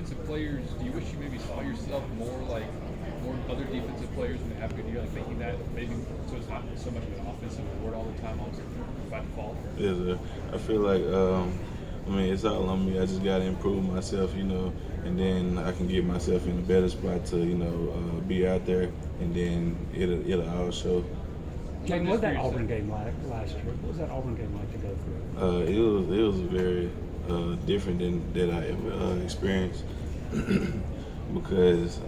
defensive players, do you wish you maybe saw yourself more other defensive players when they have a good year, like thinking that maybe so it's not so much of an offensive reward all the time, almost by default? Yes, sir. I feel like it's all on me. I just gotta improve myself, and then I can get myself in a better spot to, be out there, and then it'll all show. Jaden, what was that Auburn game like last year? What was that Auburn game like to go through? It was very different than I ever experienced because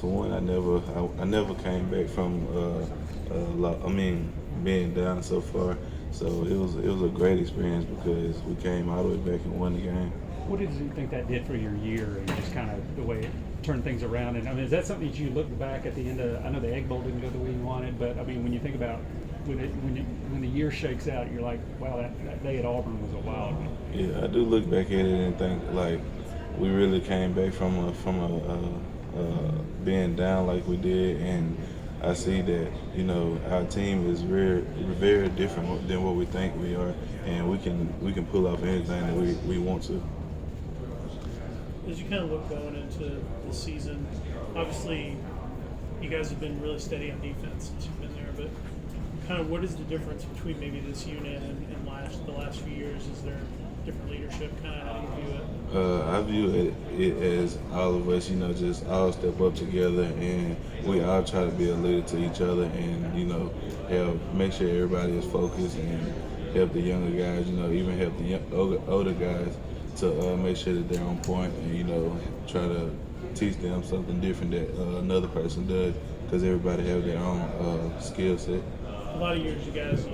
for one, I never came back from being down so far. So it was a great experience because we came all the way back and won the game. What did you think that did for your year and just kind of the way it turned things around? And I mean, is that something that you look back at the end of? I know the Egg Bowl didn't go the way you wanted, but I mean, when you think about when the year shakes out, you're like, wow, that day at Auburn was a wild one. Yeah, I do look back at it and think like we really came back from being down like we did, and I see that our team is very very different than what we think we are, and we can pull off anything that we want to. As you kind of look going into the season, obviously you guys have been really steady on defense since you've been there, but kind of what is the difference between maybe this unit and the last few years? Is there different leadership? Kind of how do you view it? I view it as all of us, just all step up together, and we all try to be a leader to each other, and make sure everybody is focused, and help the younger guys, even help the older guys to make sure that they're on point, and try to teach them something different that another person does, because everybody have their own skill set. A lot of years you guys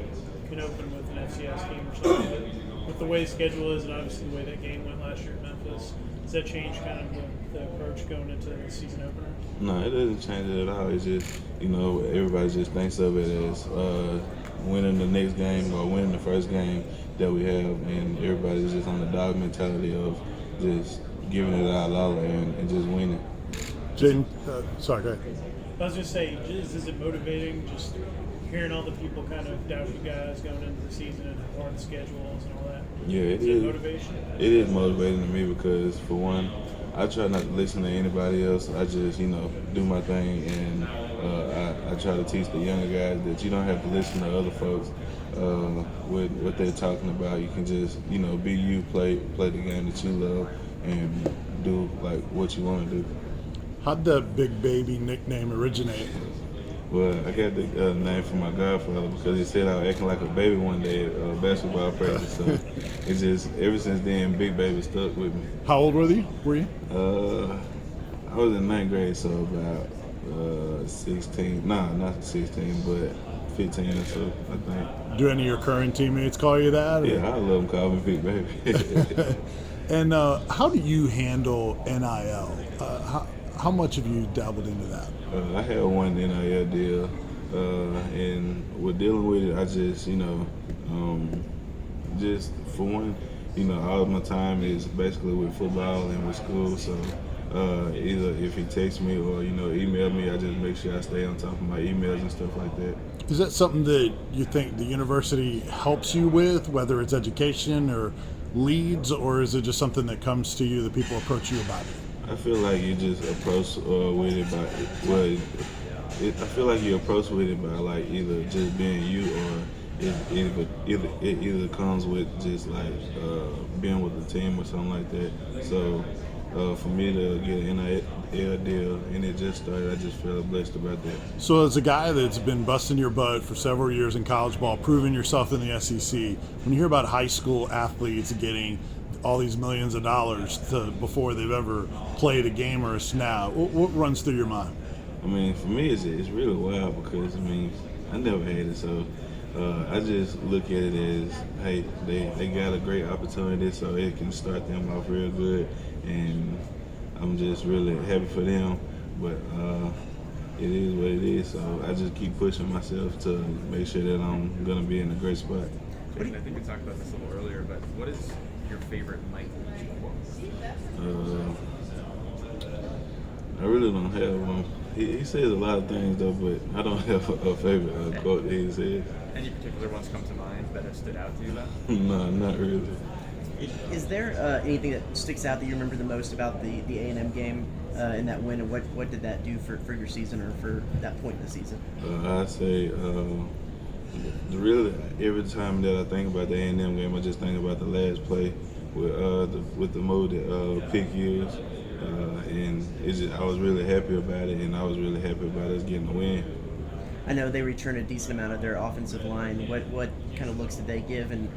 can open with an FCS game or something, but with the way the schedule is and obviously the way that game went last year at Memphis, does that change kind of the approach going into the season opener? No, it doesn't change it at all. It's just, everybody just thinks of it as winning the next game or winning the first game that we have, and everybody's just on the dog mentality of just giving it all and just winning. Jaden, sorry, go ahead. I was just saying, is it motivating just hearing all the people kind of doubt you guys going into the season and how hard the schedule is and all that? Yeah, it is. is. Motivation? It is motivating to me because, for one, I try not to listen to anybody else. I just, do my thing, and I try to teach the younger guys that you don't have to listen to other folks with what they're talking about. You can just, be you, play the game that you love, and do like what you want to do. How'd the Big Baby nickname originate? Well, I got the name from my godfather because he said I was acting like a baby one day at basketball practice. So it's just, ever since then, Big Baby stuck with me. How old were you? I was in 9th grade, so about 16. Nah, not 16, but 15 or so, I think. Do any of your current teammates call you that? Or? Yeah, I love them calling me Big Baby. And how do you handle NIL? How much have you dabbled into that? I had one NIL deal, and with dealing with it, I just, just for one, all of my time is basically with football and with school. So either if he texts me or email me, I just make sure I stay on top of my emails and stuff like that. Is that something that you think the university helps you with, whether it's education or leads, or is it just something that comes to you that people approach you about it? I feel like you just approach with it by, I feel like you approach with it by like either just being you, or it either comes with just like being with the team or something like that. So for me to get an NIL deal and it just started, I just feel blessed about that. So as a guy that's been busting your butt for several years in college ball, proving yourself in the SEC, when you hear about high school athletes getting all these millions of dollars before they've ever played a game or a snap, what runs through your mind? I mean, for me, it's really wild because, I never had it, so I just look at it as, hey, they got a great opportunity, so it can start them off real good, and I'm just really happy for them, but it is what it is, so I just keep pushing myself to make sure that I'm going to be in a great spot. Jaden, I think we talked about this a little earlier, but what is your favorite Mike Leach quote? I really don't have one. He says a lot of things though, but I don't have a favorite quote that he says. Any particular ones come to mind that have stood out to you though? No, not really. Is there anything that sticks out that you remember the most about the A&M game in that win, and what did that do for your season or for that point in the season? I say, really, every time that I think about the A&M game, I just think about the last play with the move that Pick used, and I was really happy about it, and I was really happy about us getting the win. I know they return a decent amount of their offensive line. What kind of looks did they give, and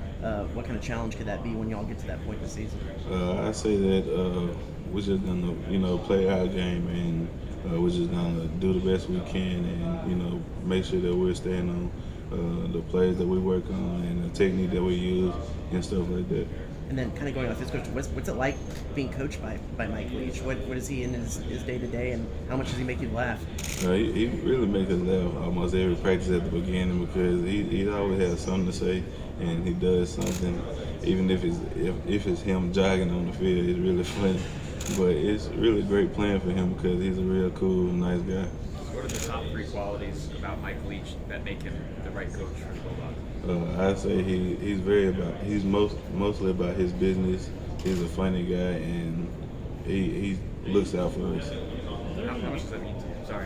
what kind of challenge could that be when y'all get to that point in the season? I say that we're just gonna, play our game, and we're just gonna do the best we can, and make sure that we're staying on the plays that we work on and the technique that we use and stuff like that. And then kind of going off his coach, what's it like being coached by Mike Leach? What is he in his day-to-day, and how much does he make you laugh? He really makes us laugh almost every practice at the beginning because he always has something to say, and he does something, even if it's him jogging on the field, it's really funny. But it's really great playing for him because he's a real cool, nice guy. What are the top 3 qualities about Mike Leach that make him the right coach for the Bulldogs? I'd say he's mostly about his business. He's a funny guy, and he looks out for us. How much does that mean to you? Sorry.